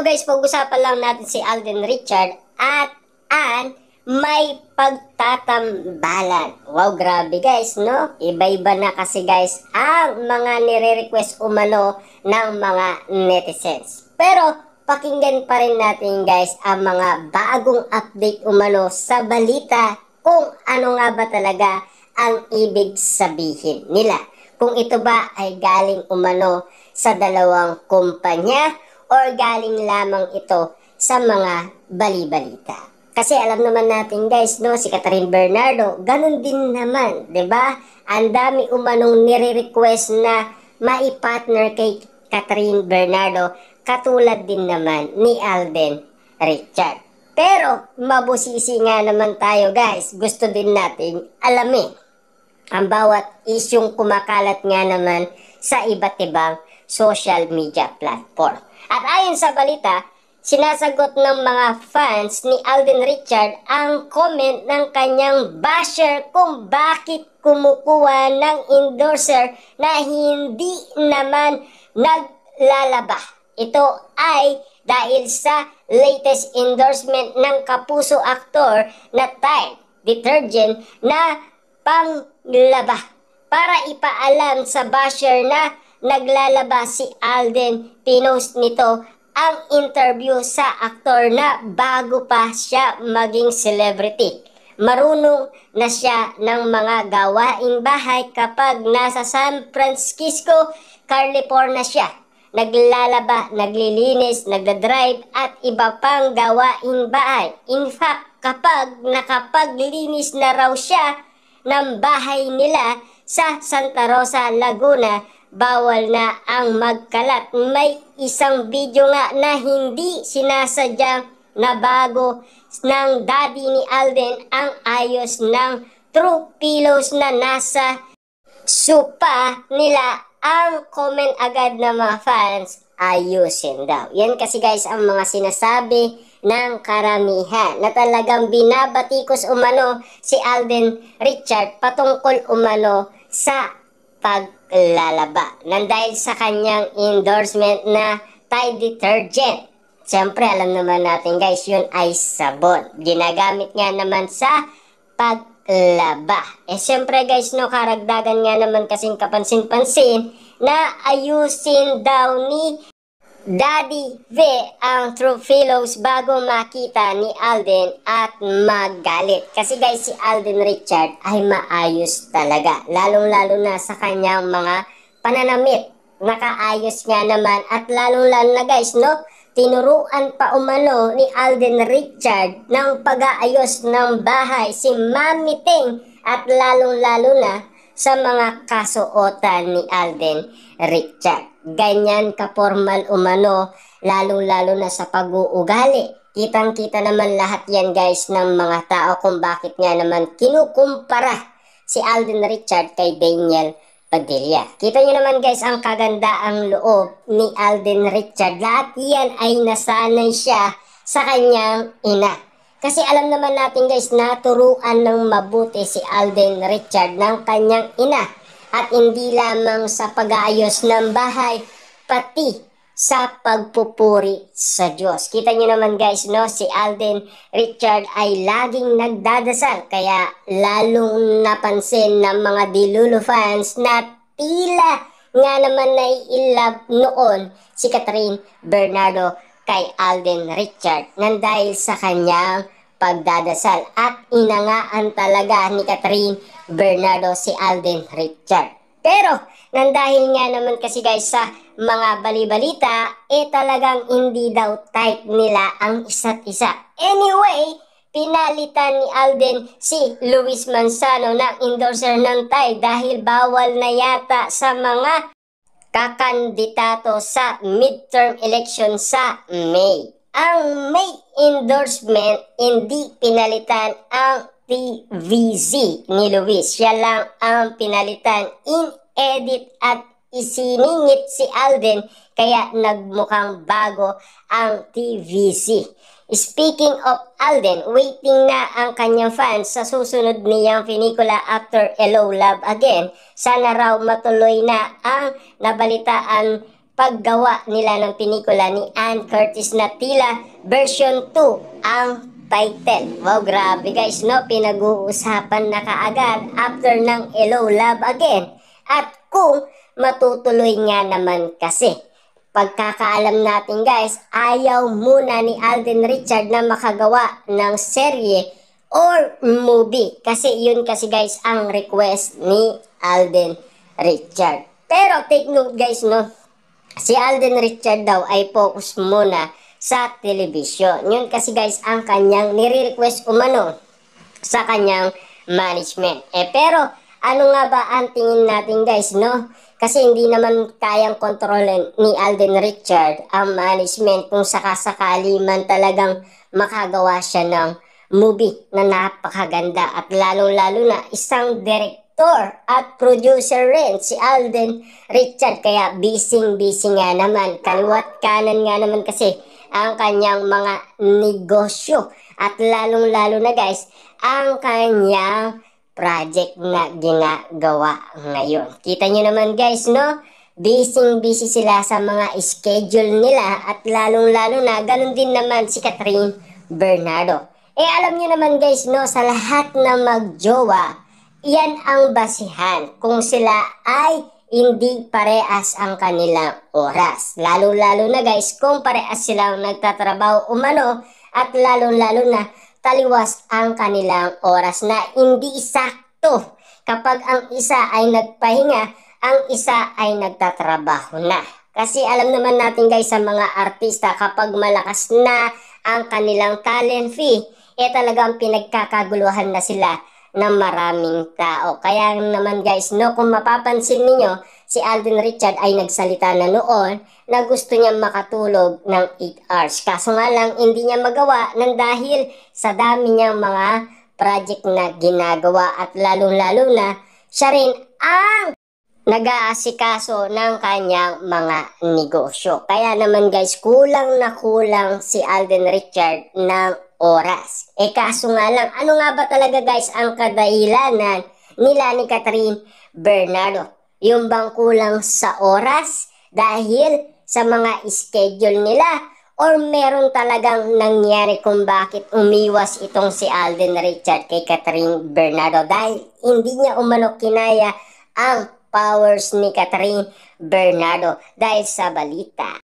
Ito guys, pag-usapan lang natin si Alden Richard at ang may pagtatambalan. Wow, grabe guys, no? Iba-iba na kasi guys ang mga nire-request umano ng mga netizens. Pero pakinggan pa rin natin guys ang mga bagong update umano sa balita kung ano nga ba talaga ang ibig sabihin nila. Kung ito ba ay galing umano sa dalawang kumpanya or galing lamang ito sa mga bali-balita. Kasi alam naman natin guys, no, si Catherine Bernardo, ganun din naman, 'di ba? Ang dami umanong nire-request na mai-partner kay Catherine Bernardo, katulad din naman ni Alden Richard. Pero mabusisi nga naman tayo guys, gusto din natin alamin ang bawat isyong kumakalat nga naman sa iba't ibang social media platform. At ayon sa balita, sinasagot ng mga fans ni Alden Richard ang comment ng kanyang basher kung bakit kumukuha ng endorser na hindi naman naglalaba. Ito ay dahil sa latest endorsement ng kapuso aktor na Tide detergent na panglaba. Para ipaalam sa basher na naglalaba si Alden, pinost nito ang interview sa aktor na bago pa siya maging celebrity. Marunong na siya ng mga gawaing bahay kapag nasa San Francisco, California siya. Naglalaba, naglilinis, nagdadrive at iba pang gawaing bahay. In fact, kapag nakapaglinis na raw siya ng bahay nila sa Santa Rosa, Laguna, bawal na ang magkalat. May isang video nga na hindi sinasadyang nabago ng daddy ni Alden ang ayos ng True Pillows na nasa sopa nila. Ang comment agad ng mga fans, ayusin daw. Yan kasi guys ang mga sinasabi ng karamihan na talagang binabatikos umano si Alden Richard patungkol umano sa paglalaba nang dahil sa kanyang endorsement na Tide detergent. Siyempre alam naman natin guys, yun ay sabon. Ginagamit nga naman sa paglaba. Siyempre guys, no, karagdagan nga naman kasing kapansin-pansin na ayusin daw ni Daddy V ang True Pillows bago makita ni Alden at magalit. Kasi guys, si Alden Richard ay maayos talaga. Lalong-lalo na sa kanyang mga pananamit. Nakaayos nga naman at lalong-lalo na guys, no? Tinuruan pa umano ni Alden Richard ng pag-aayos ng bahay si Mami Ting at lalong-lalo na sa mga kasuotan ni Alden Richard. Ganyan ka-formal umano, lalong-lalo na sa pag-uugali. Kitang-kita naman lahat yan guys ng mga tao kung bakit nga naman kinukumpara si Alden Richard kay Daniel Padilla. Kita nyo naman guys ang kagandaang loob ni Alden Richard. Lahat yan ay nasanay siya sa kanyang ina. Kasi alam naman natin guys, naturuan ng mabuti si Alden Richard ng kanyang ina. At hindi lamang sa pag-aayos ng bahay, pati sa pagpupuri sa Diyos. Kita nyo naman guys, no, si Alden Richard ay laging nagdadasal. Kaya lalong napansin ng mga Dilulo fans na tila nga naman nai-love noon si Catherine Bernardo kay Alden Richard nang dahil sa kanyang pagdadasal. At inangaan talaga ni Catherine Bernardo si Alden Richard. Pero nang dahil nga naman kasi guys sa mga bali-balita, talagang hindi daw type nila ang isa't isa. Anyway, pinalitan ni Alden si Luis Manzano ng endorser ng Tide dahil bawal na yata sa mga kakandidato sa midterm election sa May. Ang May endorsement, hindi pinalitan ang TVZ ni Luis. Siya lang ang pinalitan. In-edit at isiningit si Alden kaya nagmukhang bago ang TVZ. Speaking of Alden, waiting na ang kanyang fans sa susunod niyang pelikula after Hello Love Again. Sana raw matuloy na ang nabalitaan paggawa nila ng pelikula ni Ann Curtis na tila version 2 ang title. Wow, grabe guys, no? Pinag-uusapan na kaagad after ng Hello Love Again. At kung matutuloy nga naman kasi. Pagkakaalam natin guys, ayaw muna ni Alden Richard na makagawa ng serye or movie. Kasi yun kasi guys ang request ni Alden Richard. Pero take note guys, no, si Alden Richard daw ay focus muna sa television. Yun kasi guys ang kanyang nire-request umano sa kanyang management. Pero ano nga ba ang tingin natin guys, no? Kasi hindi naman kayang kontrolin ni Alden Richard ang management kung sakasakali man talagang makagawa siya ng movie na napakaganda. At lalong-lalo na isang director at producer rin si Alden Richard. Kaya busy-busy nga naman. Kaliwat kanan nga naman kasi ang kanyang mga negosyo. At lalong-lalo na guys, ang kanyang project na ginagawa ngayon. Kita nyo naman guys, no? Busy sila sa mga schedule nila at lalong-lalo na ganun din naman si Catherine Bernardo. Alam nyo naman guys, no? Sa lahat na magjowa, yan ang basihan kung sila ay hindi parehas ang kanilang oras. Lalo-lalo na guys, kung parehas silang nagtatrabaho umano at lalong-lalo na taliwas ang kanilang oras na hindi sakto kapag ang isa ay nagpahinga, ang isa ay nagtatrabaho na. Kasi alam naman natin guys sa mga artista kapag malakas na ang kanilang talent fee, talagang pinagkakaguluhan na sila ng maraming tao. Kaya naman guys, no, kung mapapansin niyo, si Alden Richard ay nagsalita na noon na gusto niya makatulog ng 8 hours. Kaso nga lang, hindi niya magawa ng dahil sa dami niyang mga project na ginagawa at lalong-lalo na siya rin ang nag-aasikaso ng kanyang mga negosyo. Kaya naman guys, kulang na kulang si Alden Richard ng oras. Kaso nga lang, ano nga ba talaga guys ang kadahilanan nila ni Catherine Bernardo? Yung bang kulang sa oras dahil sa mga schedule nila? Or meron talagang nangyari kung bakit umiwas itong si Alden Richard kay Catherine Bernardo? Dahil hindi niya umano kinaya ang powers ni Catherine Bernardo dahil sa balita